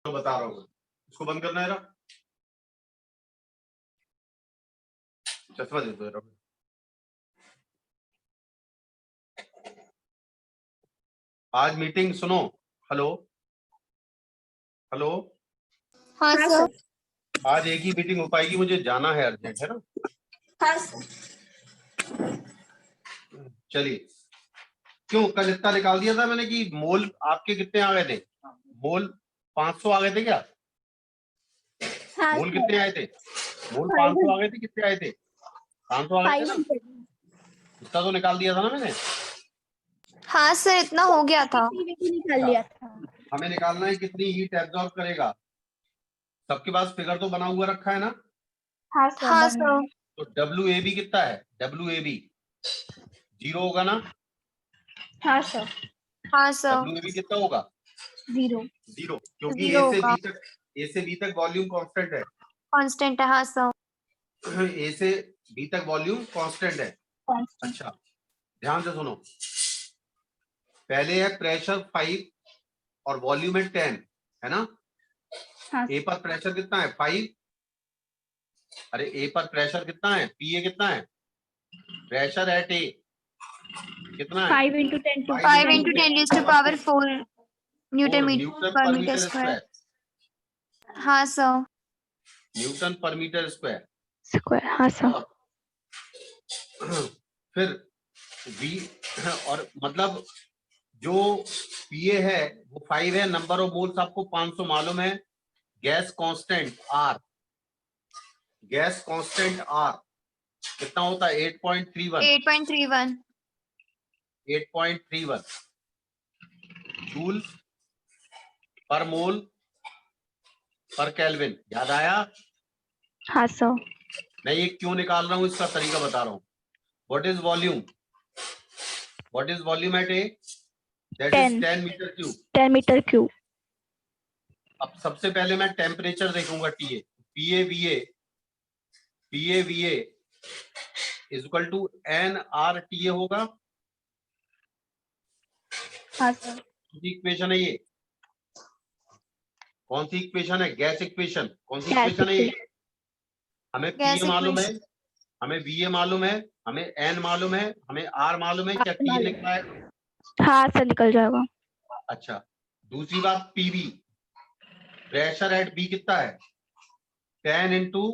तो बता रहा हूँ, इसको बंद करना है ना, चश्मा दे दो जरा। आज मीटिंग सुनो। हेलो हेलो, हाँ सर। आज एक ही मीटिंग हो पाएगी, मुझे जाना है अर्जेंट, है ना। हाँ सर। चलिए, क्यों कल इतना निकाल दिया था मैंने कि मोल आपके कितने आ गए थे? मोल 500 आ गए थे क्या? हाँ मोल सर। कितने आए थे? मोल 500 आ गए थे, कितने आए थे? 500 आ गए थे ना, इतना तो निकाल दिया था ना मैंने। हाँ सर, इतना हो गया था। निकाल लिया था। हमें निकालना है कितनी हीट एब्जॉर्ब करेगा। सबके पास फिगर तो बना हुआ रखा है ना। हाँ सर। तो WAB कितना है? WAB 0 होगा ना। हाँ सर। हाँ सर। WAB कितना होगा? 0 0, क्योंकि जीरो होगा। A से B तक वॉल्यूम कांस्टेंट है। कांस्टेंट है। हाँ सर। A से B तक वॉल्यूम कांस्टेंट है। अच्छा, ध्यान से सुनो। पहले है प्रेशर 5 और वॉल्यूम है 10, है ना। हाँ। A पर प्रेशर कितना है? 5। अरे A पर प्रेशर कितना है? PA कितना है? प्रेशर एट A कितना है? 5 into 10 to 5 into 10 raised to power 4 Newton Newton पर पर मीटर मीटर स्क्वायर। स्क्वायर। हाँ सर। न्यूटन पर मीटर स्क्वायर। स्क्वायर। हाँ सर। फिर V, और मतलब जो PA है वो 5 है, नंबर ऑफ मोल्स आपको 500 मालूम है। Gas constant R, gas constant R कितना होता है? 8.31 जूल पर मोल पर केल्विन। याद आया? हाँ सर। मैं ये क्यों निकाल रहा हूं, इसका तरीका बता रहा हूं। What is volume? What is volume at A? That is 10 metre cube. 10 metre cube. अब सबसे पहले मैं टेम्परेचर देखूंगा TA। PAVA is equal to NRTA होगा। हाँ सर। इक्वेशन है ये। कौन सी इक्वेशन है? Gas equation. कौन सी गैस इक्वेशन है ये? हमें गैस PA मालूम है, इक्वेशन। हमें VA मालूम है, हमें N मालूम है, हमें R मालूम है। क्या TA निकला है? हाँ सर, निकल जाएगा। अच्छा, दूसरी बात PB, प्रेशर एट B कितना है? 10 इंटू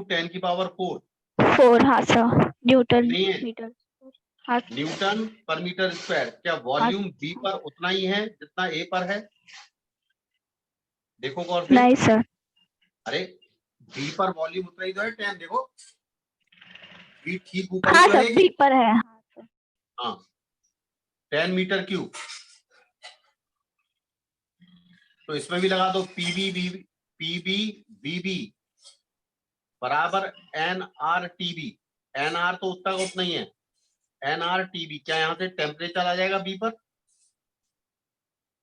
10 की पावर 4। 4। हाँ सर। न्यूटन नहीं है, मीटर। हाँ न्यूटन पर मीटर स्क्वायर। क्या वॉल्यूम B पर उतना ही है जितना A पर है? देखो गौर से। नहीं सर। अरे B पर वॉल्यूम उतना ही तो है, 10। देखो B ठीक ऊपर ही हाँ तो सर, है। बी पर है। हाँ, 10 मीटर क्यूब। तो इसमें भी लगा दो PBVB बराबर NRTB। NR तो उतना का उतना ही है, NRTB। क्या यहाँ से टेम्परेचर आ जाएगा B पर?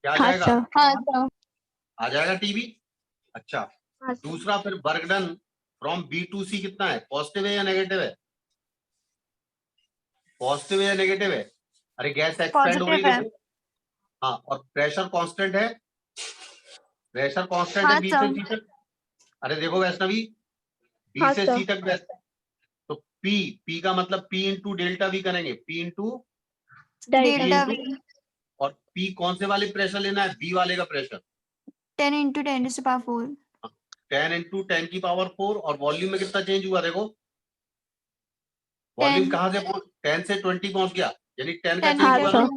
क्या आ हाँ जाएगा? सर। हाँ सर। आ जाएगा TB। अच्छा, हाँ सर। दूसरा फिर work done from B to C कितना है? पॉजिटिव है या नेगेटिव है? पॉजिटिव है या नेगेटिव है? अरे गैस एक्सपेंड हो रही पॉजिटिव है। देखो। हाँ, और प्रेशर कांस्टेंट है। प्रेशर कांस्टेंट है हाँ B से सर। C तक। अरे देखो वैष्णवी, B हाँ से सर। C तक तो P का मतलब P इंटू डेल्टा V करेंगे। P into delta V। और P कौन से वाले प्रेशर लेना है? B वाले का pressure. 10 into 10 to the power 4। 10 into 10 की पावर 4। और वॉल्यूम में कितना चेंज हुआ देखो। वॉल्यूम 10। कहां से 10 से 20 पहुंच गया, यानी 10 का 10 चेंज हाँ हुआ ना। सर।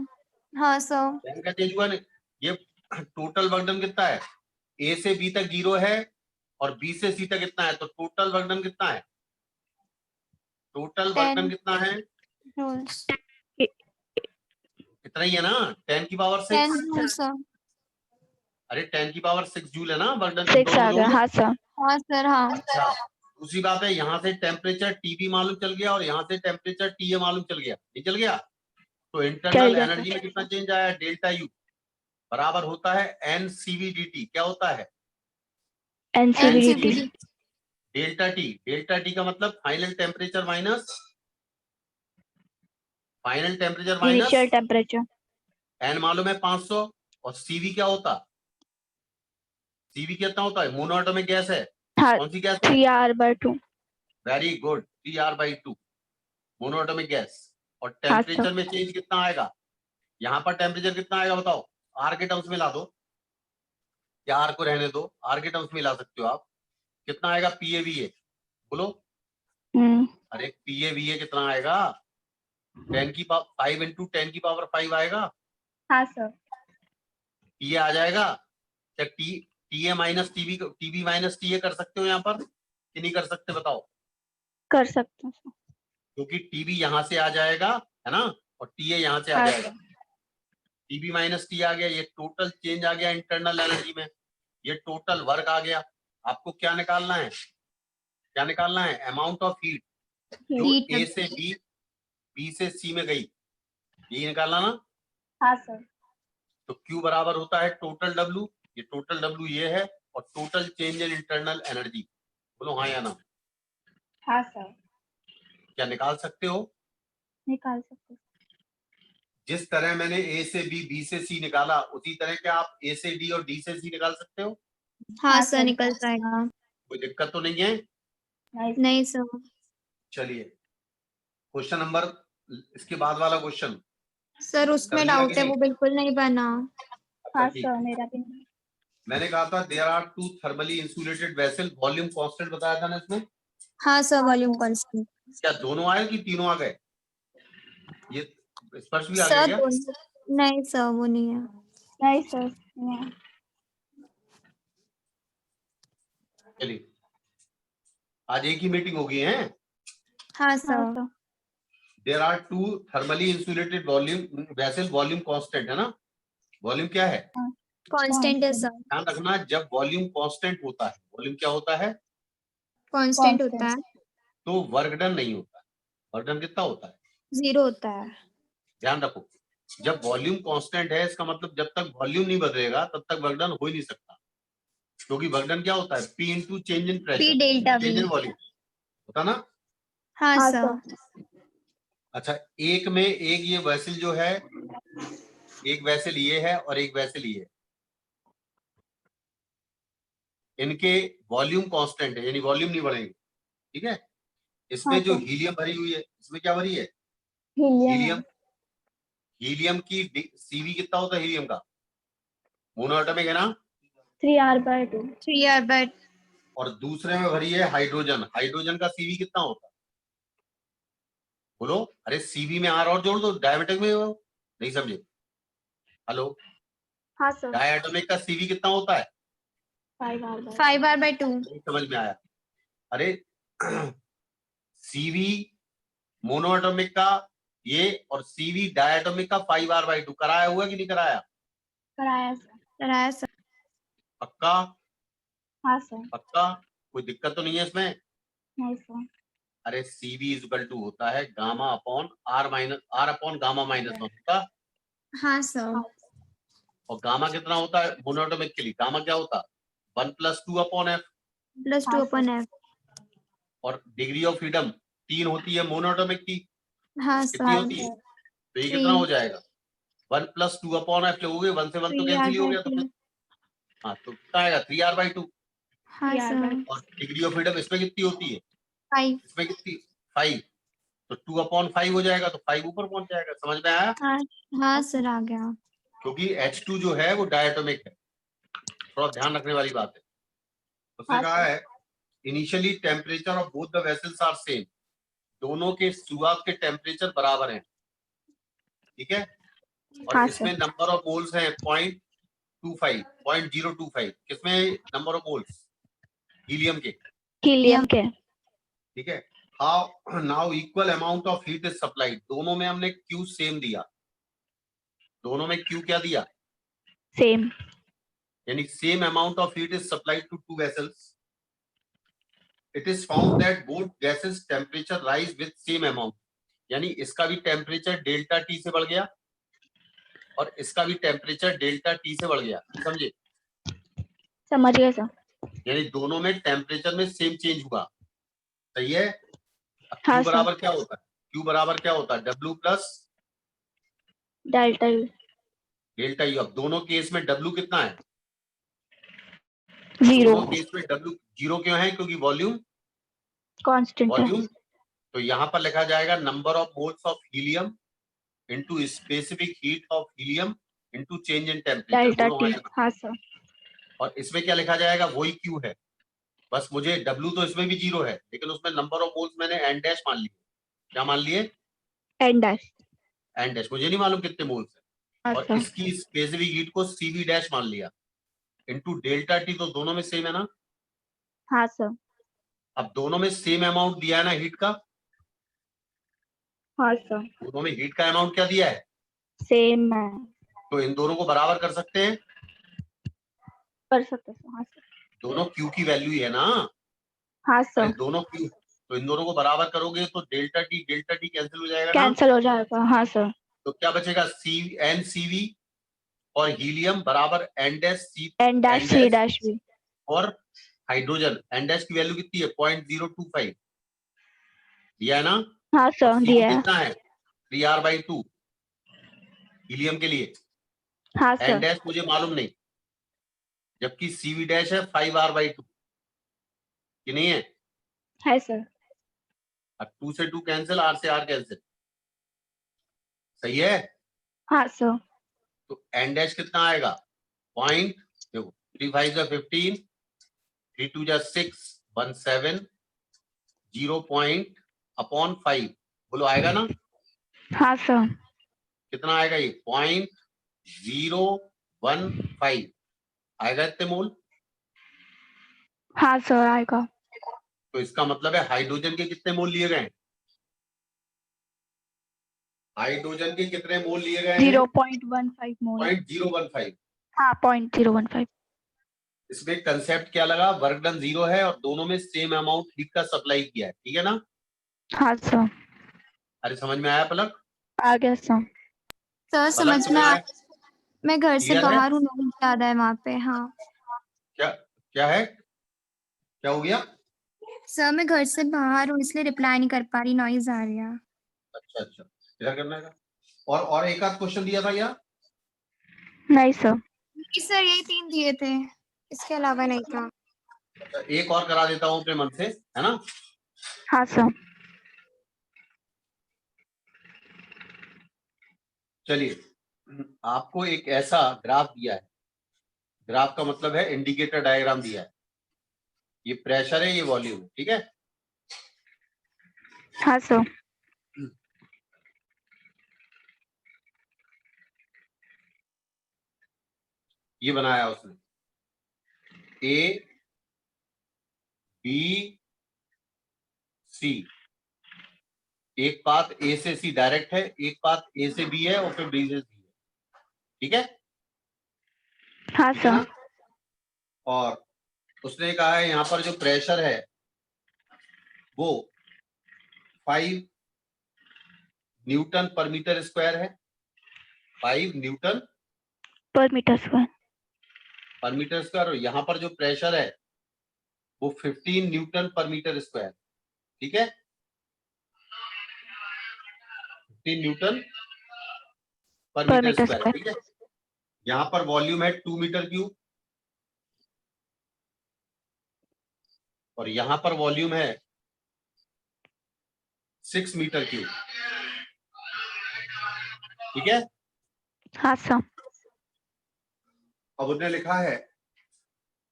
हाँ सर। 10 का चेंज हुआ ना। ये टोटल वर्क डन कितना है? A से B तक 0 है और B से C तक कितना है? तो टोटल वर्क डन कितना है? टोटल वर्क डन 10 कितना है? joules। इतना ही है ना, 10 की पावर 10 6। joules sir. अरे 10 की पावर 6 जूल है ना वर्क डन, इन 6 दोनों आ में गया। जोड़। हाँ सर। हाँ सर। हाँ। अच्छा, दूसरी बात है, यहाँ से टेम्परेचर TB मालूम चल गया और यहाँ से टेम्परेचर TA मालूम चल गया। नहीं चल गया? तो चल इंटरनल गया एनर्जी में कितना चेंज आया? डेल्टा U बराबर होता है NCV/dt। क्या होता है? NCV/dt। Delta T। Delta T का मतलब final temperature minus initial temperature. N मालूम है 500 और CV क्या होता? सीवी कितना होता है? मोनोएटॉमिक गैस है, हाँ, कौन सी गैस है? 3R/2। Very good, 3R/2 monoatomic gas. और हाँ टेम्परेचर में चेंज कितना आएगा? यहाँ पर टेम्परेचर कितना आएगा बताओ? आर के टर्म्स में ला दो, या आर को रहने दो, आर के टर्म्स में ला सकते हो आप। कितना आएगा PAVA? बोलो। अरे PAVA कितना आएगा? 10 की पावर 5 इंटू 10 की पावर 5 आएगा। हाँ सर। टीए आ जाएगा। क्या TA minus TB minus TA कर सकते हो यहाँ पर कि नहीं कर सकते बताओ? कर सकते हैं सर। क्योंकि टीबी यहाँ से आ जाएगा, है ना, और टीए यहाँ से आ हाँ जाएगा। टीबी माइनस टी आ गया, ये टोटल चेंज आ गया इंटरनल एनर्जी में, ये टोटल वर्क आ गया। आपको क्या निकालना है? क्या निकालना है? अमाउंट ऑफ हीट जो Heat ए से बी से सी में गई, यही निकालना ना। हाँ सर। तो Q बराबर होता है टोटल W, ये टोटल W ये है, और total change in internal energy. बोलो हाँ या ना? हाँ सर। क्या निकाल सकते हो? निकाल सकते हैं। जिस तरह मैंने A से B से C निकाला, उसी तरह क्या आप A से D और D से C निकाल सकते हो? हाँ सर, निकल जाएगा। कोई दिक्कत तो नहीं है? नहीं सर। चलिए क्वेश्चन नंबर, इसके बाद वाला क्वेश्चन सर उसमें कर लिया डाउट कि है, नहीं? वो बिल्कुल नहीं बना। हाँ ठीक। सर, मेरा भी नहीं। मैंने कहा था there are two thermally insulated vessel, volume constant बताया था ना इसमें। हाँ सर, वॉल्यूम कांस्टेंट। क्या दोनों आए कि तीनों आ गए? ये स्पर्श भी आ सर गया क्या? नहीं सर, वो नहीं है। नहीं सर, नहीं। चलिए आज एक ही मीटिंग होगी है। हाँ हाँ sir. Sir. There are two thermally insulated volume vessel, volume constant है ना। वॉल्यूम क्या है? कांस्टेंट है सर। ध्यान रखना, जब वॉल्यूम कांस्टेंट होता है, वॉल्यूम क्या होता है? कांस्टेंट होता है, तो वर्क डन नहीं होता है। वर्क डन कितना होता है? 0 होता है। ध्यान रखो, जब वॉल्यूम कांस्टेंट है इसका मतलब जब तक वॉल्यूम नहीं बदलेगा तब तक वर्क डन हो ही नहीं सकता। क्योंकि वर्क डन क्या होता है? P into change in pressure, P delta change in V। Volume होता ना। हाँ हाँ सर। अच्छा, एक में एक ये वेसल जो है, एक वेसल ये है और एक वेसल ये है, इनके वॉल्यूम कांस्टेंट है, यानी वॉल्यूम नहीं बढ़ेंगे। ठीक है। इसमें हाँ जो सर। हीलियम भरी हुई है, इसमें क्या भरी है? हीलियम। हीलियम। हीलियम की सीवी कितना होता है हीलियम का? मोनोएटॉमिक है ना। 3R/2। 3R/2। और दूसरे में भरी है हाइड्रोजन, हाइड्रोजन का सीवी कितना होता है? बोलो। अरे सीवी में आर और जोड़ दो, डायमेटिक में हो। नहीं समझे? हेलो। हाँ सर। डायटोमिक का सीवी कितना होता है? 5R/2। 5R/2। नहीं समझ में आया? अरे सीवी मोनोएटॉमिक का ये, और सीवी डायटोमिक का 5R/2 कराया हुआ कि नहीं कराया? कराया सर। कराया सर। पक्का? हाँ सर। पक्का? कोई दिक्कत तो नहीं है इसमें? नहीं सर। अरे सीवी इज इक्वल टू होता है gamma upon R minus R upon gamma minus one होता। हाँ सर। और गामा कितना होता है मोनोएटॉमिक के लिए? गामा क्या होता है? 1+2 अपॉन एफ। +2/F। और डिग्री ऑफ फ्रीडम 3 होती है मोनोएटॉमिक की। हाँ कितनी सर। होती है? तो ये कितना हो जाएगा? 1+2 अपॉन एफ लोगे, 1 से 1 तो कैंसिल ही हो गया। तो 3R/2। हाँ, तो कितना आएगा? 3R/2। हाँ सर। और डिग्री ऑफ फ्रीडम इसमें कितनी होती है? 5। इसमें कितनी? 5। तो 2/5 हो जाएगा, तो 5 ऊपर पहुंच जाएगा। समझ में आया? हाँ हाँ सर, आ गया। क्योंकि H2 जो है वो डायटोमिक है, थोड़ा ध्यान रखने वाली बात है। उसने कहा है initially temperature of both the vessels are same, दोनों के शुरुआत के टेम्परेचर बराबर हैं। ठीक है। और हाँ इसमें सर। नंबर ऑफ मोल्स हैं 0.025। किसमें नंबर ऑफ मोल्स? हीलियम के। हीलियम के। ठीक है। How now equal amount of heat is supplied, दोनों में हमने Q सेम दिया। दोनों में Q क्या दिया? सेम। यानी same amount of heat is supplied to two vessels. It is found that both gases temperature rise with same amount, यानी इसका भी टेम्परेचर डेल्टा T से बढ़ गया और इसका भी टेम्परेचर डेल्टा T से बढ़ गया। समझे? समझ गए सर। यानी दोनों में टेम्परेचर में सेम चेंज हुआ। सही है। हाँ Q बराबर क्या होता है? Q बराबर क्या होता है? W plus delta U। Delta U। अब दोनों केस में W कितना है? जीरो दोनों केस में W जीरो क्यों है? क्योंकि वॉल्यूम कांस्टेंट है। वॉल्यूम तो यहाँ पर लिखा जाएगा number of moles of helium into specific heat of helium into change in temperature, delta दोनों टी। आएगा। हाँ सर। और इसमें क्या लिखा जाएगा? वही Q है। बस मुझे W तो इसमें भी जीरो है, लेकिन उसमें नंबर ऑफ मोल्स मैंने एन डैश मान लिए। क्या मान लिए? N dash. एन डैश, मुझे नहीं मालूम कितने मोल्स है। हाँ और सर। इसकी स्पेसिफिक हीट को CV डैश मान लिया इनटू डेल्टा टी, तो दोनों में सेम है ना। हाँ सर। अब दोनों में सेम अमाउंट दिया है ना हीट का, हाँ सर। दोनों में हीट का अमाउंट क्या दिया है? सेम है। तो इन दोनों को बराबर कर सकते हैं, कर सकते सर। हाँ सर। दोनों Q की वैल्यू ही है ना। हाँ अरे सर। दोनों Q, तो इन दोनों को बराबर करोगे तो डेल्टा टी कैंसिल हो जाएगा ना। कैंसिल हो जाएगा। हाँ सर। तो क्या बचेगा? NCV और हीलियम बराबर N dash C N dash C dash भी। और हाइड्रोजन एन डैश की वैल्यू कितनी है? 0.025 दिया है ना। हाँ और सर CV दिया है। कितना है? 3R/2 हीलियम के लिए। हाँ एन सर। डैश मुझे मालूम नहीं, जबकि CV डैश है 5R/2 कि नहीं है। है सर। अब 2 से 2 कैंसिल, R से R कैंसिल, सही है। हाँ सर। तो एन डैश कितना आएगा? पॉइंट, देखो 3 5 जा 15, 3 2 जा 6, 1 7, 0.5 बोलो, आएगा ना। हाँ सर। कितना आएगा ये? 0.015 आएगा इतने मोल। हाँ सर आएगा। तो इसका मतलब है हाइड्रोजन के कितने मोल लिए गए? हाइड्रोजन के कितने मोल लिए गए हैं? 0.15 मोल। 0.015। हाँ 0.015। इसमें कंसेप्ट क्या लगा? वर्क डन जीरो है और दोनों में सेम अमाउंट हीट का सप्लाई किया है, ठीक है ना। हाँ सर। अरे समझ में आया पलक? आ गया सर। सर पलक समझ में तुम्हें आ, आया? मैं घर से क्लियर है? बाहर हूँ, नहीं याद है वहाँ पे। हाँ क्या क्या है? क्या हो गया? सर, मैं घर से बाहर हूँ इसलिए रिप्लाई नहीं कर पा रही, नॉइज आ रही है। अच्छा अच्छा, इधर करना है। और एक आध क्वेश्चन दिया था क्या? नहीं सर। नहीं सर, यही 3 दिए थे, इसके अलावा नहीं था। अच्छा, एक और करा देता हूँ अपने मन से, है ना। हाँ सर। चलिए, आपको एक ऐसा ग्राफ दिया है, ग्राफ का मतलब है इंडिकेटर डायग्राम दिया है। ये प्रेशर है, ये वॉल्यूम है, ठीक है। हाँ सर। ये बनाया उसने, A B C, एक पाथ A से C डायरेक्ट है, एक पाथ A से B है और फिर B से C है, ठीक है। हाँ ठीक है सर। ना। और उसने कहा है यहाँ पर जो प्रेशर है वो 5 न्यूटन पर मीटर स्क्वायर है। 5 न्यूटन पर मीटर स्क्वायर। पर मीटर स्क्वायर, और यहाँ पर जो प्रेशर है वो 15 न्यूटन पर मीटर स्क्वायर, ठीक है। 15 न्यूटन पर पर मीटर मीटर स्क्वायर, स्क्वायर। ठीक है। यहाँ पर वॉल्यूम है 2 मीटर क्यूब और यहाँ पर वॉल्यूम है 6 मीटर क्यूब, ठीक है। हाँ सर। अब उसने लिखा है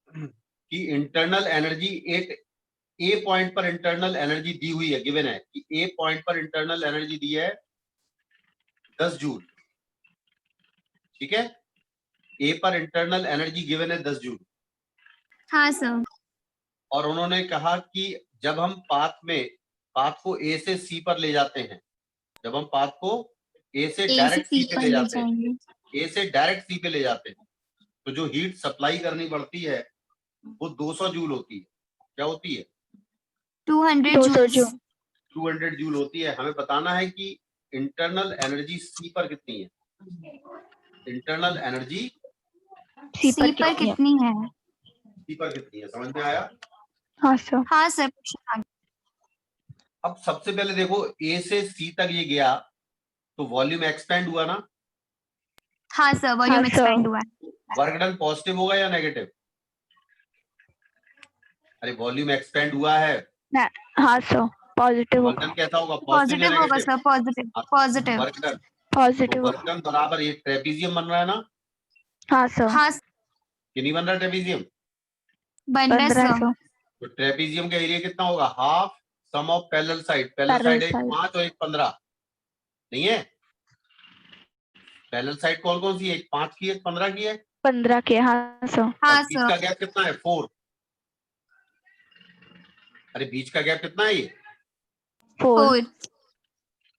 कि इंटरनल एनर्जी ए पॉइंट पर इंटरनल एनर्जी दी हुई है, गिवन है कि ए पॉइंट पर इंटरनल एनर्जी दी है 10 जूल, ठीक है। ए पर इंटरनल एनर्जी गिवन है 10 जूल। हाँ सर। और उन्होंने कहा कि जब हम पाथ को ए से सी पर ले जाते हैं, जब हम पाथ को ए से ए से डायरेक्ट सी सी पे पर ले ले जाते हैं, जाएंगे। ए से डायरेक्ट सी पे ले जाते हैं, तो जो हीट सप्लाई करनी पड़ती है वो 200 जूल होती है। क्या होती है? 200 200 जूल्स। जूल। 200 जूल होती है। हमें बताना है कि इंटरनल एनर्जी सी पर कितनी है। इंटरनल एनर्जी सी सी पर पर कितनी है? कितनी है? सी पर कितनी है, समझ में आया? हाँ सर। हाँ सर, क्वेश्चन आ गया। अब सबसे पहले देखो, ए से सी तक ये गया तो वॉल्यूम एक्सपेंड हुआ ना। हाँ सर, हाँ वॉल्यूम सर। एक्सपेंड हुआ है। वर्क डन पॉजिटिव होगा या नेगेटिव? अरे वॉल्यूम एक्सपेंड हुआ है, हाँ सर पॉजिटिव वर्क डन कैसा होगा, पॉजिटिव या पॉजिटिव होगा negative? Sir, positive positive. Work done, तो पॉजिटिव वर्क डन बराबर ये ट्रेपीजियम बन रहा है ना, हाँ सर हाँ कि नहीं बन रहा ट्रेपीजियम? बन रहा है 15 सर। सर तो ट्रेपीजियम का एरिया कितना होगा, half sum of parallel side, parallel parallel side एक साइड 5 और एक 15 नहीं है? पैरेलल साइड कौन कौन सी है, एक 5 की एक 15 की है, 15 के हाँ सर और हाँ बीच सर। का गैप कितना है, 4। अरे बीच का गैप कितना है ये, 4 4।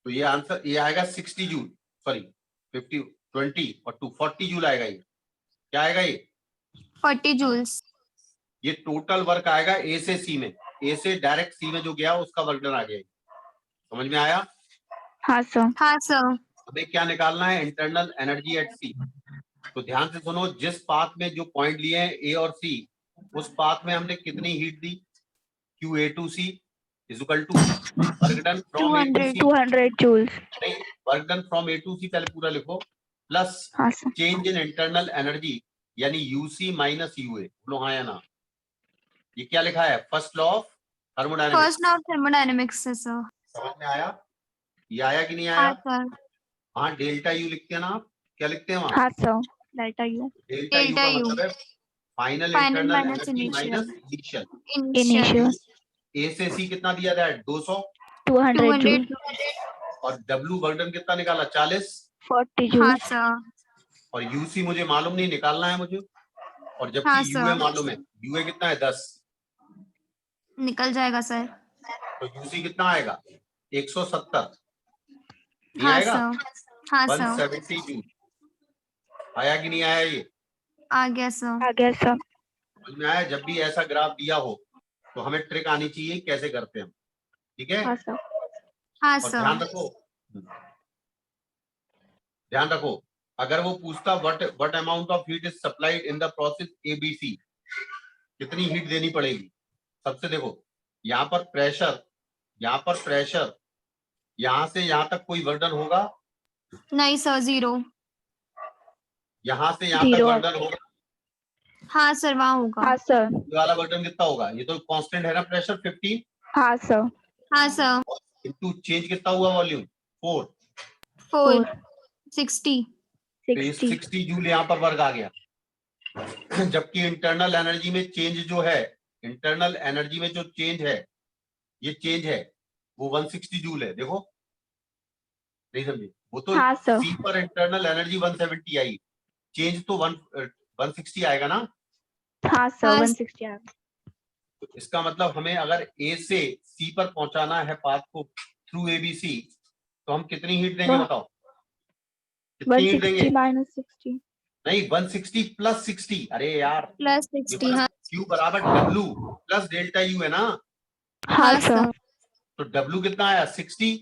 तो ये आंसर ये आएगा 60 जूल, सॉरी 50 20 और 2 40 जूल आएगा। ये क्या आएगा, ये 40 जूल्स। ये टोटल वर्क आएगा ए से सी में, ए से डायरेक्ट सी में जो गया उसका वर्क डन आ गया। समझ में आया? हाँ सर हाँ सर। हमें क्या निकालना है, इंटरनल एनर्जी एट सी। तो ध्यान से सुनो, जिस पाथ में जो पॉइंट लिए हैं ए और सी, उस पाथ में हमने कितनी हीट दी, Q A to C equal to work done from A to C, 200 joules work done from A to C पहले पूरा लिखो, प्लस हाँ sir change in internal energy यानी यूसी माइनस यूए। बोलो हाँ या ना? ये क्या लिखा है, first law of thermodynamics. First law of thermodynamics है सर। समझ में आया? ये आया कि नहीं हाँ आया? सर। हाँ डेल्टा यू लिखते हैं ना आप, क्या लिखते हैं वहाँ? हाँ sir delta U delta U delta का यू मतलब है final final internal minus energy initial. Minus initial. Initial initial A से सी कितना दिया था, 200, 200 200 जूल और डब्ल्यू वर्क डन कितना निकाला, 40, 40 हाँ जूल सर। और यूसी मुझे मालूम नहीं, निकालना है मुझे, और हाँ जबकि यूए सर। मालूम है, यूए कितना है 10, निकल जाएगा सर। तो यूसी कितना आएगा 170, नहीं हाँ आएगा? सर। हाँ सर। 170 जूल। आया कि नहीं आया? ये आ गया सर। आ गया सर समझ में आया? जब भी ऐसा ग्राफ दिया हो तो हमें ट्रिक आनी चाहिए कैसे करते हैं हम, ठीक है? हाँ सर हाँ और सर। ध्यान रखो, अगर वो पूछता what amount of heat is supplied in the process ABC, कितनी हीट देनी पड़ेगी? सबसे देखो, यहाँ पर प्रेशर, यहाँ पर प्रेशर, यहाँ से यहाँ तक कोई वर्क डन होगा, नहीं सर, 0। यहाँ से यहाँ तक जीरो वर्क डन होगा, हाँ सर, वहाँ होगा। हाँ सर ये वाला वर्क डन कितना होगा, ये तो कांस्टेंट है ना प्रेशर 50, हाँ सर हाँ सर। इनटू चेंज कितना हुआ वॉल्यूम 4, 4 60। तो ये 60 60 जूल यहाँ पर वर्क आ गया। जबकि इंटरनल एनर्जी में चेंज जो है, इंटरनल एनर्जी में जो चेंज है, ये चेंज है वो 160 जूल है। देखो नहीं समझे, वो तो हाँ सर सी पर इंटरनल एनर्जी 170 आई, चेंज तो 160 आएगा ना। हाँ सर हाँ। 160 आ गया तो इसका मतलब हमें अगर ए से सी पर पहुंचाना है पाथ को थ्रू एबीसी, तो हम कितनी हीट देंगे बताओ, कितनी हीट देंगे? 160 माइनस 60 नहीं 160 प्लस 60, अरे यार प्लस 60। हाँ Q बराबर डब्ल्यू प्लस डेल्टा यू है ना, हाँ हाँ सर सर। तो W कितना आया 60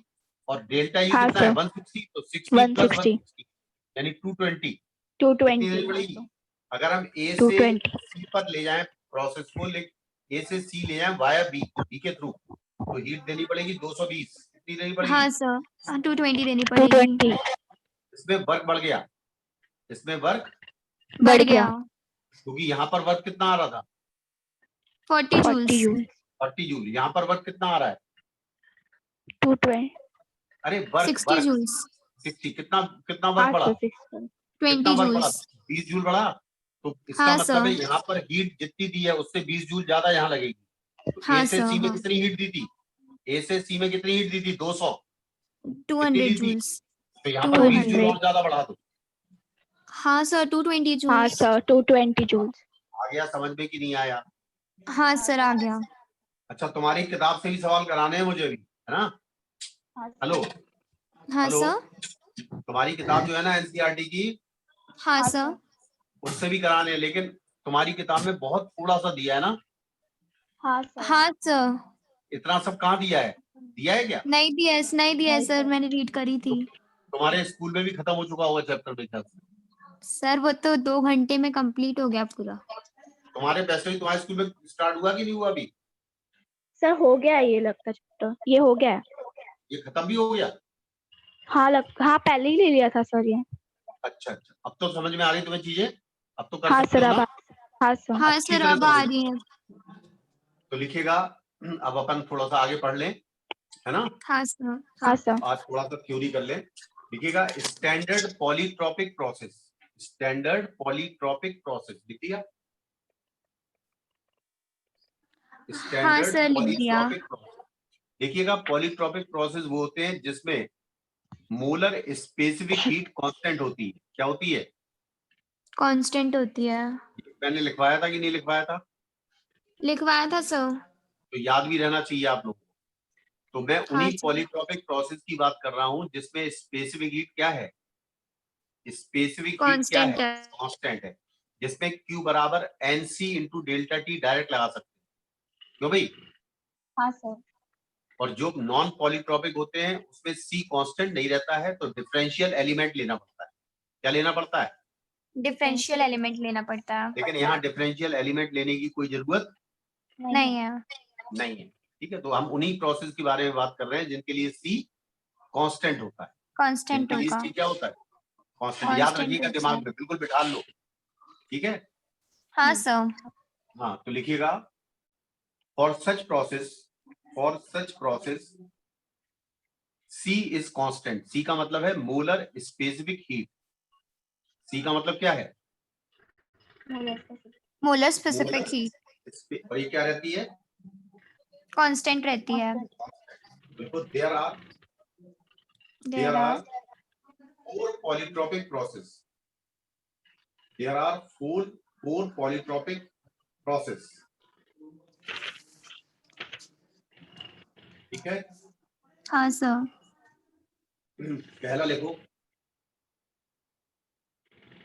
और डेल्टा यू हाँ, कितना है सर। 160, तो 60 प्लस 160 160 यानी 220 220 देनी पड़ेगी। अगर हम A से 220 C पर ले जाएं प्रोसेस को, A से C ले जाएं वाया B के थ्रू, तो हीट देनी पड़ेगी 220, कितनी देनी पड़ेगी? हाँ सर, 220 देनी पड़ेगी। 220 इसमें वर्क बढ़ गया, इसमें वर्क बढ़ गया। क्योंकि यहाँ पर वर्क कितना आ रहा था 40 40 जूल्स। जूल 40 जूल, यहाँ पर वर्क कितना आ रहा है, 220 अरे वर्क 60 जूल्स। 60, कितना कितना वर्क हाँ बढ़ा, सर 60 कितना 20 वर्क बढ़ा, जूल्स। 20 जूल बढ़ा। तो इसका हाँ, मतलब है सर। यहाँ पर हीट जितनी दी है उससे 20 जूल ज्यादा यहाँ लगेगी। तो हाँ, ए से सर, सी में हाँ। कितनी हीट दी थी, ए से सी में कितनी हीट दी थी 200, 200 दी थी? जूल्स। तो यहाँ पर 20 जूल 200 और ज्यादा बढ़ा दो। हाँ सर, 220 हाँ जूल्स। सर 220 जूल आ गया समझ में कि नहीं आया? हाँ सर, आ गया। अच्छा तुम्हारी किताब से भी सवाल कराने हैं मुझे भी, है ना? हेलो हाँ हेलो, सर। तुम्हारी किताब जो है ना एनसीईआरटी की, हाँ सर। उससे भी कराने हैं, लेकिन तुम्हारी किताब में बहुत थोड़ा सा दिया है ना, हाँ सर हाँ सर। इतना सब कहाँ दिया है, दिया है क्या? नहीं दिया है सर, मैंने रीड करी थी। तुम्हारे स्कूल में भी खत्म हो चुका होगा चैप्टर मेरे ख्याल से। सर वो तो 2 घंटे में कंप्लीट हो गया पूरा। तुम्हारे पैसे ही तुम्हारे स्कूल में स्टार्ट हुआ कि नहीं हुआ अभी? सर हो गया ये लगता चैप्टर ये हो गया ये खत्म भी हो गया? हाँ पहले ही ले लिया था सर ये अच्छा अच्छा, अब तो समझ में आ रही तुम्हें चीजें, अब तो कर हाँ सकते सर हो अब ना? हाँ सर हाँ अच्छी सर, तरह अब आ समझ। रही है। तो लिखिएगा, अब अपन थोड़ा सा आगे पढ़ लें, है ना, हाँ सर। हाँ सर। आज थोड़ा सा थ्योरी कर लें। लिखिएगा standard polytropic process, standard polytropic process लिखिएगा, हाँ स्टैंडर्ड सर, लिख दिया। Polytropic process. देखिएगा पॉलीट्रॉपिक प्रोसेस वो होते हैं जिसमें मोलर स्पेसिफिक हीट कांस्टेंट होती है। क्या होती है? कांस्टेंट होती है। मैंने लिखवाया था कि नहीं लिखवाया था? लिखवाया था सर। तो याद भी रहना चाहिए आप लोगों को। तो मैं हाँ उन्हीं सर। पॉलीट्रॉपिक प्रोसेस की बात कर रहा हूं जिसमें स्पेसिफिक हीट क्या है? स्पेसिफिक हीट क्या है? कांस्टेंट है। कांस्टेंट है, जिसमें Q बराबर NC into delta T direct लगा सकते हैं। क्यों भाई? हाँ सर। और जो नॉन पॉलीट्रॉपिक होते हैं उसमें C कांस्टेंट नहीं रहता है, तो डिफरेंशियल एलिमेंट लेना पड़ता है। क्या लेना पड़ता है? डिफरेंशियल एलिमेंट लेना पड़ता है। लेकिन यहाँ डिफरेंशियल एलिमेंट लेने की कोई जरूरत नहीं है। नहीं है। ठीक है, तो हम उन्हीं प्रोसेस के बारे में बात कर रहे हैं जिनके लिए C कांस्टेंट होता है। कांस्टेंट जिनके लिए होगा। C क्या होता है? कांस्टेंट। याद कांस्टेंट रखिएगा, होता दिमाग है। में बिल्कुल बिठा लो। ठीक है, हाँ सर। हाँ, तो लिखिएगा for such process C is constant. C का मतलब है मोलर स्पेसिफिक हीट। C का मतलब क्या है? मोलर स्पेसिफिक हीट और ये क्या रहती है? कांस्टेंट रहती है। बिल्कुल। There are four polytropic process. There are four polytropic process. ठीक है, हाँ सर। पहला लिखो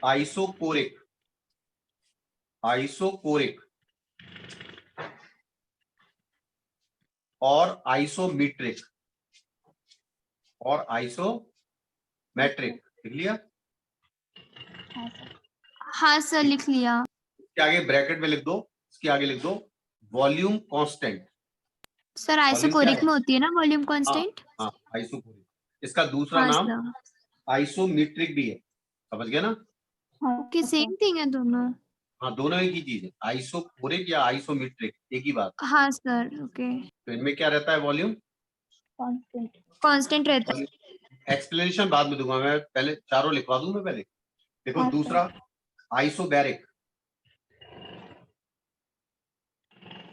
आइसोकोरिक, आइसोकोरिक और आइसोमीट्रिक और आइसोमेट्रिक। लिख लिया? हाँ सर, लिख लिया। इसके आगे ब्रैकेट में लिख दो, इसके आगे लिख दो वॉल्यूम कांस्टेंट। सर वॉल्यूम क्या आइसोकोरिक है? में होती है ना वॉल्यूम हाँ कांस्टेंट? हाँ, आइसोकोरिक। इसका दूसरा हाँ नाम सर। आइसोमीट्रिक भी है। समझ गए ना? ओके, सेम थिंग है दोनों। हाँ, दोनों एक ही चीज है, आइसोकोरिक या आइसोमीट्रिक एक ही बात। हाँ सर। ओके। तो इनमें क्या रहता है? वॉल्यूम कांस्टेंट रहता है। एक्सप्लेनेशन बाद में दूंगा मैं, पहले चारों लिखवा दूं मैं पहले। देखो दूसरा आइसोबैरिक,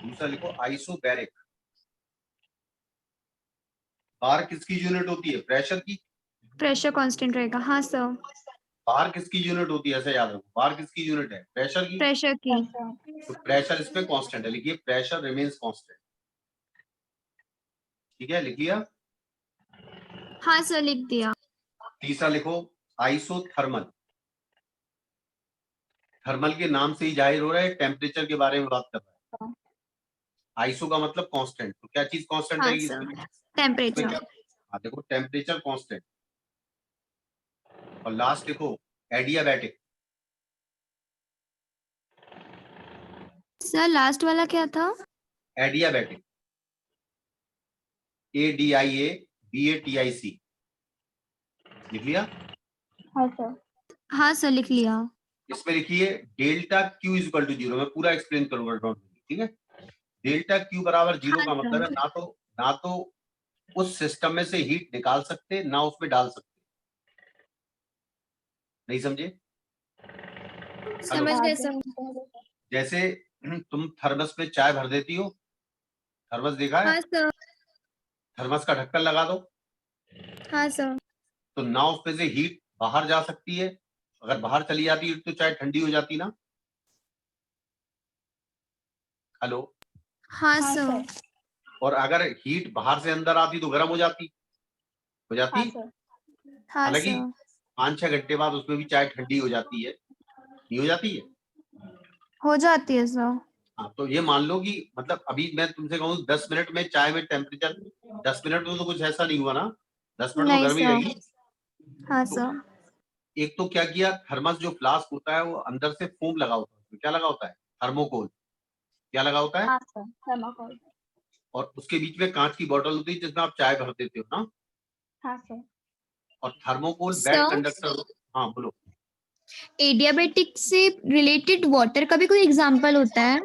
दूसरा लिखो आइसोबैरिक। बार किसकी यूनिट होती है? प्रेशर की। प्रेशर कांस्टेंट रहेगा। हाँ सर। बार किसकी यूनिट होती है? ऐसे याद रखो, बार किसकी यूनिट है? प्रेशर की। प्रेशर की। तो प्रेशर इसमें कांस्टेंट है, लिखिए प्रेशर रिमेन्स कांस्टेंट। ठीक है, लिख लिया? हाँ सर, लिख दिया। तीसरा लिखो आइसोथर्मल। थर्मल के नाम से ही जाहिर हो रहा है टेम्परेचर के बारे में बात कर रहा है। आइसो का मतलब कांस्टेंट, तो क्या चीज कांस्टेंट हाँ रहेगी सर, इसमें? टेम्परेचर। हाँ, देखो टेम्परेचर कांस्टेंट। और लास्ट देखो एडियाबैटिक। सर लास्ट वाला क्या था? Adiabatic, ADIABATIC। लिख लिया? हाँ सर, लिख लिया। इसमें लिखिए delta Q is equal to 0। मैं पूरा एक्सप्लेन करूंगा, डोंट वरी। ठीक है, डेल्टा Q बराबर 0 हाँ का मतलब है सर। ना तो उस सिस्टम में से हीट निकाल सकते ना उसमें डाल सकते। नहीं समझे? हेलो, समझ गए सर। जैसे तुम थर्मस में चाय भर देती हो, थर्मस देखा है? हाँ सर। थर्मस का ढक्कन लगा दो, हाँ सर। तो ना उसमें से हीट बाहर जा सकती है। अगर बाहर चली जाती है तो चाय ठंडी हो जाती ना। हेलो, हाँ सर। और अगर हीट बाहर से अंदर आती तो गर्म हो जाती, हो जाती। हाँ हालांकि सर। 5-6 घंटे बाद उसमें भी चाय ठंडी हो जाती है, नहीं हो जाती है? हो जाती है सर। हाँ, तो ये मान लो कि मतलब अभी मैं तुमसे कहूँ 10 मिनट में चाय में टेम्परेचर, 10 मिनट में तो कुछ ऐसा नहीं हुआ ना, 10 मिनट तो नहीं गर्म ही सर। रहेगी। हाँ तो सर। एक तो क्या किया, थर्मस जो फ्लास्क होता है वो अंदर से फोम लगा होता है, उसमें क्या लगा होता है? थर्मोकोल। क्या लगा होता है? और उसके बीच में कांच की बोतल होती है जिसमें आप चाय भर देते हो ना। और थर्मोकोल वेट सर, कंडक्टर। हाँ बोलो। एडियाबेटिक से रिलेटेड वाटर का भी कोई एग्जांपल होता है?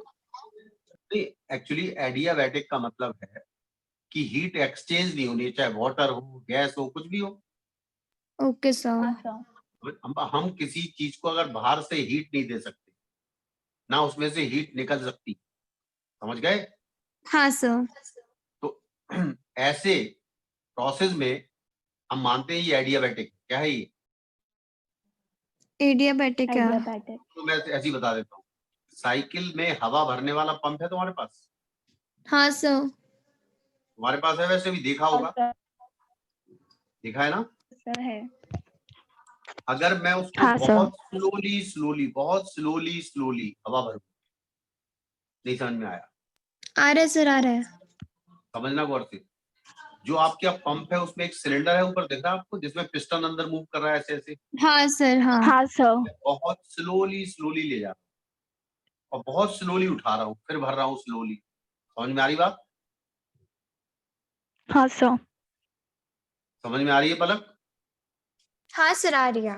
नहीं, एक्चुअली एडियाबैटिक का मतलब है कि हीट एक्सचेंज नहीं होनी, चाहे वाटर हो, गैस हो, कुछ भी हो। Okay sir. हाँ सर। हम किसी चीज को अगर बाहर से हीट नहीं दे सकते, ना उसमें से हीट निकल सकती, समझ गए? हाँ सर। तो ऐसे प्रोसेस में हम मानते हैं ये एडियाबैटिक। क्या है ये? एडियाबैटिक है। एडियाबैटिक। तो मैं ऐसे ही बता देता हूँ। साइकिल में हवा भरने वाला पंप है तुम्हारे पास? हाँ सर। तुम्हारे पास है, वैसे भी देखा होगा, सर देखा है ना? सर है। अगर मैं उसको हाँ सर। बहुत स्लोली हवा भरूं, नहीं समझ में आया? आ रहा है सर, आ रहा है। समझना गौर से। जो आपका पंप है उसमें एक सिलेंडर है ऊपर, दिख रहा है आपको, जिसमें पिस्टन अंदर मूव कर रहा है ऐसे ऐसे। हाँ सर, हाँ। हाँ सर। बहुत स्लोली ले जा रहा हूं और बहुत स्लोली उठा रहा हूँ, फिर भर रहा हूँ स्लोली। समझ में आ रही बात? हाँ सर। समझ में आ रही है पलक? हाँ सर, आ रही है।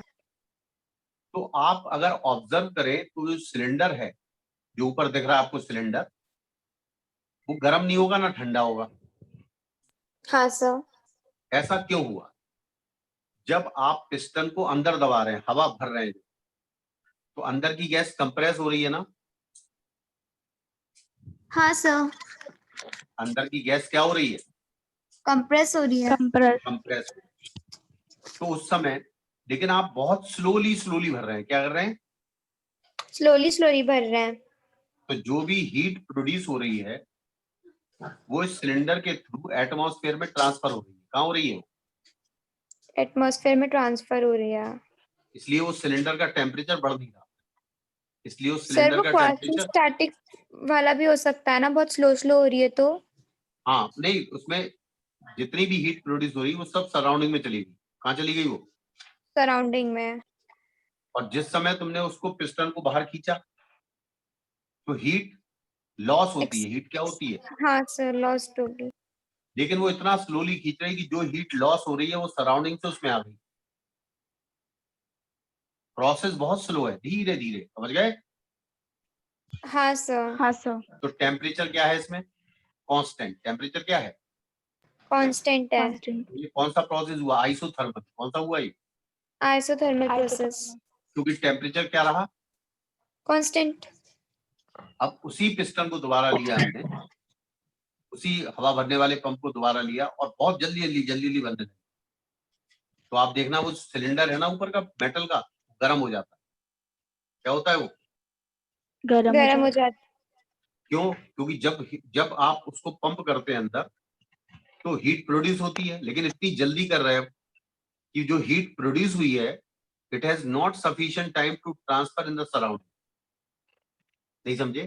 तो आप अगर ऑब्जर्व करें तो जो सिलेंडर है, जो ऊपर दिख रहा है आपको सिलेंडर, वो गर्म नहीं होगा ना ठंडा होगा। हाँ सर। ऐसा क्यों हुआ? जब आप पिस्टन को अंदर दबा रहे हैं, हवा भर रहे हैं, तो अंदर की गैस कंप्रेस हो रही है ना? हाँ सर। अंदर की गैस क्या हो रही है? कंप्रेस हो रही है। कंप्रेस। कंप्रेस। तो उस समय, लेकिन आप बहुत स्लोली भर रहे हैं। क्या कर रहे हैं? स्लोली स्लोली भर रहे हैं। तो जो भी हीट प्रोड्यूस हो रही है वो इस सिलेंडर के थ्रू एटमॉस्फेयर में ट्रांसफर हो रही है। कहाँ हो रही है? एटमॉस्फेयर में ट्रांसफर हो रही है। इसलिए वो सिलेंडर का टेम्परेचर बढ़ नहीं रहा, इसलिए उस सर, सिलेंडर वो का क्वासी टेम्परेचर। स्टैटिक वाला भी हो सकता है ना, बहुत स्लो स्लो हो रही है तो। हाँ, नहीं, उसमें जितनी भी हीट प्रोड्यूस हो रही है वो सब सराउंडिंग में चली गई। कहाँ चली गई वो? सराउंडिंग में। और जिस समय तुमने उसको पिस्टन को बाहर खींचा तो हीट लॉस होती है। हीट क्या होती है? हाँ सर, लॉस्ट हो गई। लेकिन वो इतना स्लोली खींच रही है कि जो हीट लॉस हो रही है वो सराउंडिंग से उसमें आ गई। प्रोसेस बहुत स्लो है, धीरे धीरे। समझ गए? हाँ सर। हाँ सर। तो टेम्परेचर क्या है इसमें? कांस्टेंट। टेम्परेचर क्या है? कांस्टेंट है। कांस्टेंट। ये कौन सा प्रोसेस हुआ? आइसोथर्मल। कौन सा हुआ ये? Isothermal process. क्योंकि टेम्परेचर क्या रहा? कांस्टेंट। अब उसी पिस्टन को दोबारा लिया हमने, उसी हवा भरने वाले पंप को दोबारा लिया और बहुत जल्दी जल्दी भरने लगे। तो आप देखना वो सिलेंडर है ना ऊपर का मेटल का, गर्म हो जाता है। क्या होता है वो? गर्म हो जाता। क्यों? क्योंकि जब जब आप उसको पंप करते हैं अंदर तो हीट प्रोड्यूस होती है, लेकिन इतनी जल्दी कर रहे हैं कि जो हीट प्रोड्यूस हुई है it has not sufficient time to transfer in the surrounding. नहीं समझे?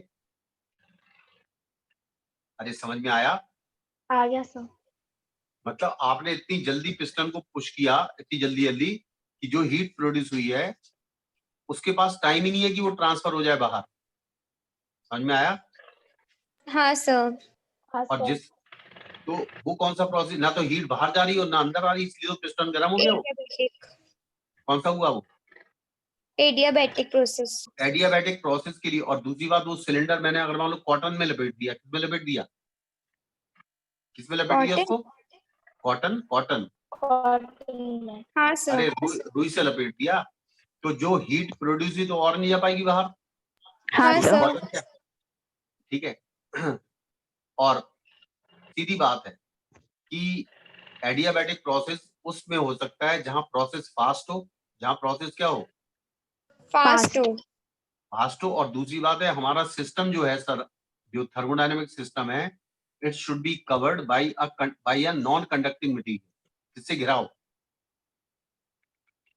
अरे समझ में आया? आ गया सर। मतलब आपने इतनी जल्दी पिस्टन को पुश किया, इतनी जल्दी जल्दी, कि जो हीट प्रोड्यूस हुई है उसके पास टाइम ही नहीं है कि वो ट्रांसफर हो जाए बाहर। समझ में आया? हाँ सर। हाँ और सर। जिस तो वो कौन सा प्रोसेस, ना तो हीट बाहर जा रही है और ना अंदर आ रही, इसलिए तो पिस्टन गर्म हो गया। वो एडियाबैटिक। कौन सा हुआ? वो एडियाबैटिक प्रोसेस। एडियाबैटिक प्रोसेस के लिए। और दूसरी बात, वो सिलेंडर मैंने अगर मान लो कॉटन में लपेट दिया, किसमें लपेट दिया? किसमें लपेट दिया कॉटन। उसको? कॉटन। कॉटन। कॉटन। हाँ सर। अरे रुई से लपेट दिया तो जो हीट प्रोड्यूस हुई तो और नहीं आ पाएगी बाहर। हाँ हाँ तो सर। सर। कॉटन क्या? ठीक है। और सीधी बात है कि एडियाबैटिक प्रोसेस उसमें हो सकता है जहां प्रोसेस फास्ट हो, जहां प्रोसेस क्या हो? फास्ट हो। फास्ट हो। और दूसरी बात है, हमारा सिस्टम जो है सर, जो थर्मोडायनेमिक सिस्टम है, it should be covered by a non conducting material. किससे घिरा हो?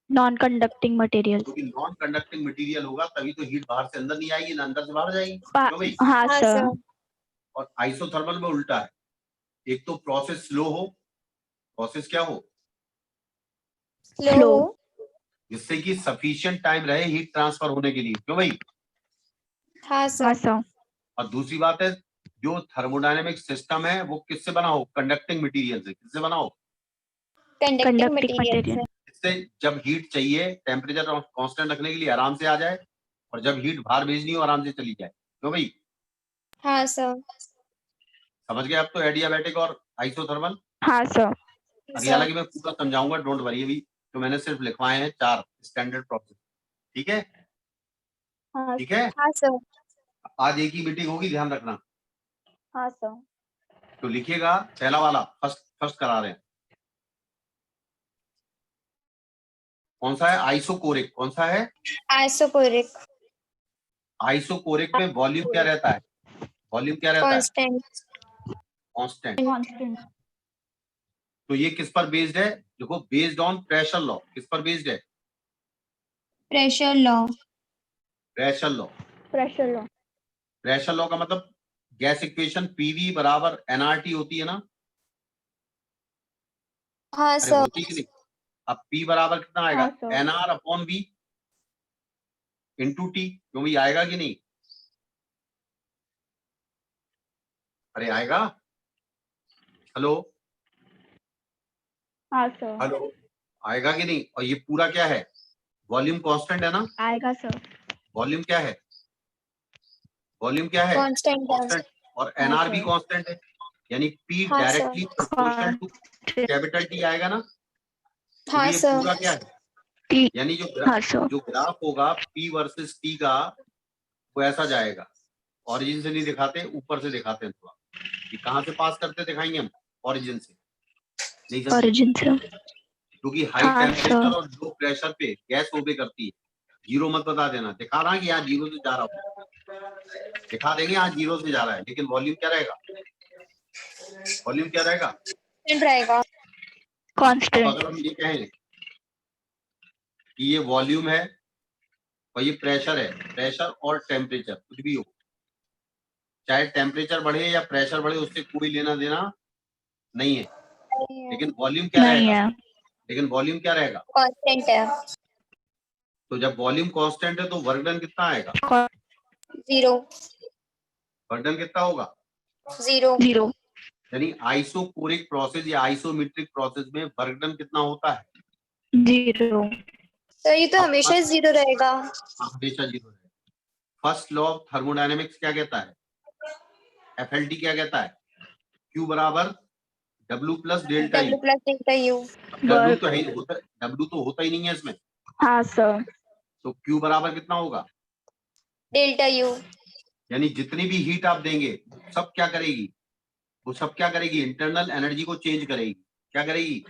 Non conducting material. क्योंकि नॉन कंडक्टिंग मटेरियल होगा तभी तो हीट बाहर से अंदर नहीं आएगी, ना अंदर से बाहर जाएगी। क्यों भाई? हाँ हाँ सर। सर। और आइसोथर्मल में उल्टा है। एक तो प्रोसेस स्लो हो, प्रोसेस क्या हो? Slow slow. हो। जिससे कि सफिशिएंट टाइम रहे हीट ट्रांसफर होने के लिए। क्यों भाई? हाँ हाँ सर। सर। और दूसरी बात है, जो थर्मोडायनेमिक सिस्टम है वो किससे बना हो? कंडक्टिंग मटेरियल से। किससे बना हो? Conducting conducting material material. से। इससे जब हीट चाहिए टेम्परेचर कांस्टेंट रखने के लिए आराम से आ जाए, और जब हीट बाहर भेजनी हो आराम से चली जाए। क्यों भाई? हाँ सर। समझ गए अब तो एडियाबैटिक और आइसोथर्मल। हाँ सर। अभी हालांकि मैं पूरा समझाऊंगा, डोंट वरी, अभी तो मैंने सिर्फ लिखवाए हैं 4 स्टैंडर्ड प्रोसेस। ठीक है, हाँ ठीक है। हाँ सर। आज एक ही मीटिंग होगी, ध्यान रखना। हाँ सर। तो लिखिएगा पहला वाला, फर्स्ट फर्स्ट करा रहे हैं। कौन सा है? आइसोकोरिक। कौन सा है? आइसोकोरिक। आइसोकोरिक में वॉल्यूम क्या रहता है? वॉल्यूम क्या रहता है? कांस्टेंट। कांस्टेंट। कांस्टेंट। तो ये किस पर बेस्ड है? देखो, बेस्ड ऑन प्रेशर लॉ। किस पर बेस्ड है? Pressure law. Pressure law. Pressure law. Pressure law का मतलब गैस इक्वेशन पीवी बराबर एनआरटी होती है ना? हाँ अरे सर। होती कि नहीं? अब पी बराबर कितना आएगा? हाँ sir. NR upon V into T. क्यों भी आएगा कि नहीं? अरे आएगा। हेलो, हाँ सर। हेलो, आएगा कि नहीं? और ये पूरा क्या है? वॉल्यूम कांस्टेंट है ना? आएगा सर। वॉल्यूम क्या है? वॉल्यूम क्या है? कांस्टेंट। कांस्टेंट। और हाँ एनआर भी सर। कांस्टेंट है, यानी पी हाँ sir. Directly proportional to capital T आएगा ना? तो हाँ ये सर। पूरा क्या है? टी। यानी हाँ सर। जो ग्राफ होगा पी वर्सेस टी का, वो ऐसा जाएगा। ओरिजिन से नहीं दिखाते, ऊपर से दिखाते हैं थोड़ा। ये कहाँ से पास करते दिखाएंगे हम? ओरिजिन से। नहीं समझे? ओरिजिन से। क्योंकि हाई हाँ टेम्परेचर सर। और लो प्रेशर पे गैस ओबे करती है। जीरो मत बता देना, दिखा रहा है कि यहाँ जीरो से जा रहा हूँ, दिखा देंगे यहाँ जीरो से जा रहा है, लेकिन वॉल्यूम क्या रहेगा? वॉल्यूम क्या रहेगा? कांस्टेंट रहेगा। अब कांस्टेंट। अगर हम ये कहें कि ये वॉल्यूम है और ये प्रेशर है, प्रेशर और टेम्परेचर कुछ भी हो, चाहे टेम्परेचर बढ़े या प्रेशर बढ़े, उससे कोई लेना देना नहीं है, लेकिन वॉल्यूम क्या नहीं रहेगा? है। लेकिन वॉल्यूम क्या रहेगा? कांस्टेंट है। तो जब वॉल्यूम कांस्टेंट है तो वर्क डन कितना आएगा? जीरो। वर्क डन कितना होगा? जीरो। जीरो। यानी आइसोकोरिक प्रोसेस या आइसोमेट्रिक प्रोसेस में वर्क डन कितना होता है? जीरो। तो ये तो अब हमेशा ही फर्स्ट, जीरो रहेगा। हमेशा जीरो है। फर्स्ट लॉ ऑफ थर्मोडायनेमिक्स क्या कहता है? एफएलटी क्या कहता है? क्यू बराबर W plus delta E. W plus delta U. W work. तो है, डब्ल्यू तो होता ही नहीं है इसमें। हाँ सर। तो क्यू बराबर कितना होगा? Delta U. यानी जितनी भी हीट आप देंगे, सब क्या करेगी? वो सब क्या करेगी? इंटरनल एनर्जी को चेंज करेगी। क्या करेगी?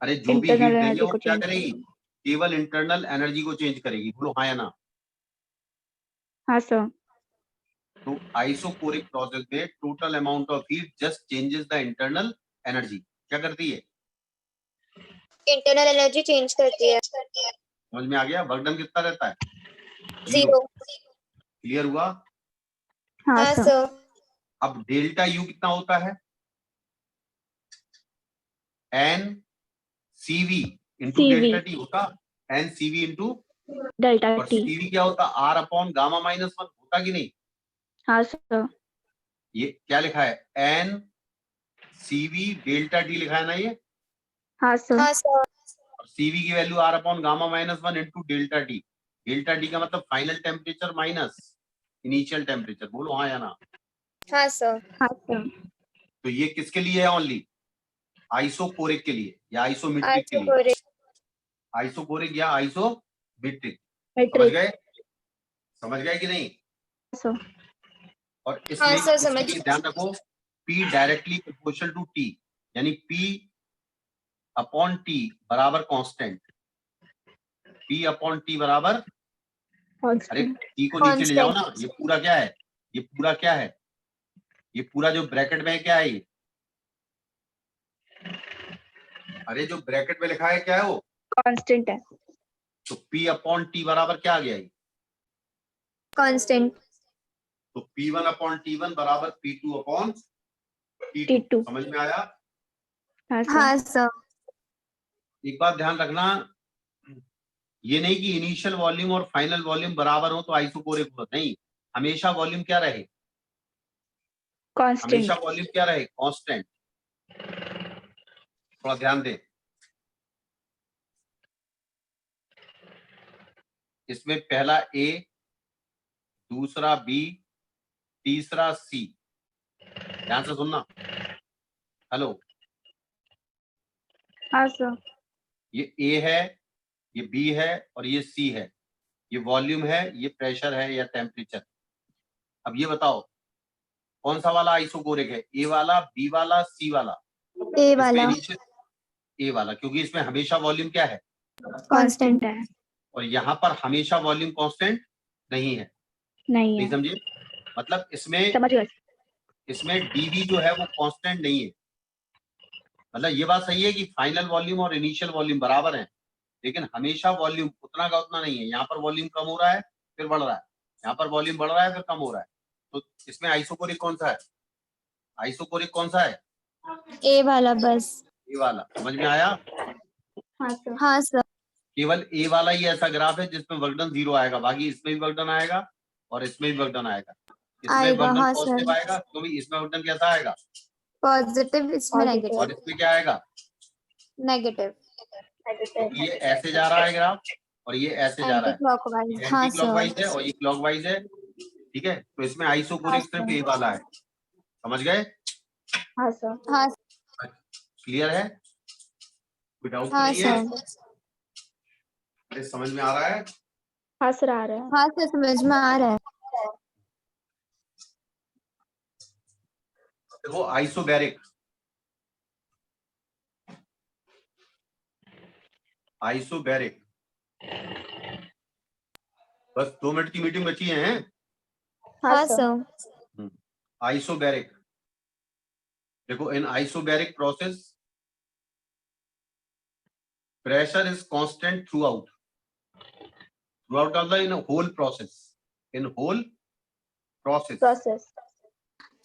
अरे जो भी इंटरनल हीट देंगे एनर्जी वो को क्या चेंज करेगी? करेगी। केवल इंटरनल एनर्जी को चेंज करेगी। बोलो हाँ या ना? हाँ सर। तो आइसोकोरिक प्रोसेस में total amount of heat just changes the internal energy. क्या करती है? इंटरनल एनर्जी चेंज करती है। समझ में आ गया? वर्क डन कितना रहता है? जीरो। जीरो। क्लियर हुआ? हाँ हाँ सर। सर। अब डेल्टा यू कितना होता है? N CV into CV. Delta T होता। एन सीवी इंटू, डेल्टा और टी। सीवी क्या होता? R upon gamma minus one होता कि नहीं? हाँ सर। ये क्या लिखा है? एन सीवी डेल्टा टी लिखा है ना ये? हाँ सर। हाँ सर। और सीवी की value R upon gamma minus one into delta T. Delta T का मतलब final temperature minus initial temperature. बोलो हाँ या ना? हाँ सर। हाँ सर। तो ये किसके लिए है? ओनली आइसोकोरिक के लिए या आइसोमेट्रिक के लिए? आइसोकोरिक। आइसोकोरिक या आइसोमेट्रिक। समझ मैट्रिक। गए? समझ गए कि नहीं? सर। और हाँ इसलिए सर, इसके समझ। लिए ध्यान रखो, P directly proportional to T, यानी P अपॉन T बराबर कांस्टेंट। P अपॉन T बराबर, अरे कांस्टेंट। T को नीचे ले जाओ कांस्टेंट। ना। ये पूरा क्या है? ये पूरा क्या है? ये पूरा जो ब्रैकेट में है क्या है ये? अरे जो ब्रैकेट में लिखा है क्या है वो? कांस्टेंट है। तो P अपॉन T बराबर क्या आ गया ये? कांस्टेंट। तो P1 अपॉन T1 बराबर P2 अपॉन T2। T2। समझ में आया? हाँ सर। हाँ सर। एक बात ध्यान रखना, ये नहीं कि इनिशियल वॉल्यूम और फाइनल वॉल्यूम बराबर हो तो आइसोकोरिक हो, नहीं। हमेशा वॉल्यूम क्या रहे? हमेशा कांस्टेंट। वॉल्यूम क्या रहे? कांस्टेंट। थोड़ा ध्यान दें। इसमें पहला ए, दूसरा बी, तीसरा सी। ध्यान से सुनना। हेलो, हाँ सर। ये ए है, ये बी है और ये सी है। ये वॉल्यूम है, ये प्रेशर है या टेम्परेचर। अब ये बताओ कौन सा वाला आइसोकोरिक है, ए वाला, बी वाला, सी वाला? ए वाला ए वाला, क्योंकि इसमें हमेशा वॉल्यूम क्या है, कांस्टेंट है। और यहाँ पर हमेशा वॉल्यूम कांस्टेंट नहीं है। नहीं नहीं है। समझे? मतलब इसमें समझ गए। डीवी जो है वो कांस्टेंट नहीं है। मतलब ये बात सही है कि फाइनल वॉल्यूम और इनिशियल वॉल्यूम बराबर है, लेकिन हमेशा वॉल्यूम उतना का उतना नहीं है। यहाँ पर वॉल्यूम कम हो रहा है फिर बढ़ रहा है, यहाँ पर वॉल्यूम बढ़ रहा है फिर कम हो रहा है। तो इसमें आइसोकोरिक कौन सा है? आइसोकोरिक कौन सा है? ए वाला बस। ए वाला। समझ में आया? हाँ सर। हाँ सर। केवल ए वाला ही ऐसा ग्राफ है जिसमें वर्क डन 0 आएगा, बाकी इसमें भी वर्क डन आएगा और इसमें भी वर्क डन आएगा। इसमें आएगा, वर्क डन हाँ पॉजिटिव सर। आएगा, क्योंकि इसमें वर्क डन कैसा आएगा, पॉजिटिव, इसमें Positive. नेगेटिव। और इसमें क्या आएगा, नेगेटिव। ये ऐसे जा रहा है ग्राफ और ये ऐसे जा रहा एंटी है, क्लॉकवाइज। हाँ एंटी क्लॉकवाइज है सर। और ये क्लॉकवाइज है। ठीक है, तो इसमें आइसोकोरिक सिर्फ ए वाला है। समझ गए? हाँ सर। हाँ क्लियर है? कोई डाउट हाँ नहीं है? सर। अरे समझ में आ रहा है? हाँ सर आ रहा है। हाँ सर, समझ में आ रहा है। देखो आइसोबैरिक, आइसोबैरिक, बस 2 मिनट की मीटिंग बची है। हाँ सर। आइसोबैरिक, देखो in isobaric process pressure is constant throughout of the in a whole process, in whole process,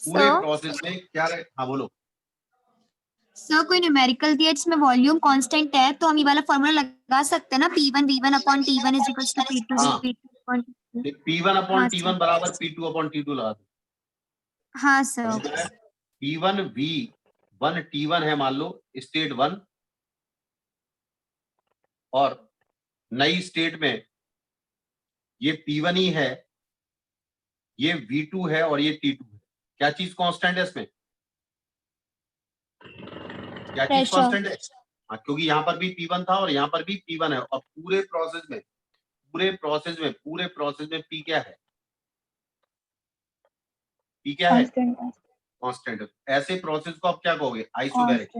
पूरे सर, प्रोसेस में क्या रहे? हाँ बोलो। सर कोई न्यूमेरिकल दिया जिसमें वॉल्यूम कांस्टेंट है तो हम ये वाला फॉर्मूला लगा सकते हैं ना, P1 V1 upon T1 is equals to P2 हाँ। V2 P1 अपॉन हाँ, T1 बराबर P2 अपॉन T2 लगा दो। हाँ सर। P1 V1 T1 है मान लो, स्टेट 1, और नई स्टेट में ये P1 ही है, ये V2 है और ये T2 है। क्या चीज कांस्टेंट है इसमें? क्या चीज प्रेशर। कांस्टेंट है? हाँ, क्योंकि यहाँ पर भी P1 था और यहाँ पर भी P1 है, और पूरे प्रोसेस में P क्या है? P क्या है? कांस्टेंट। ऐसे प्रोसेस को आप क्या कहोगे? आइसोबैरिक।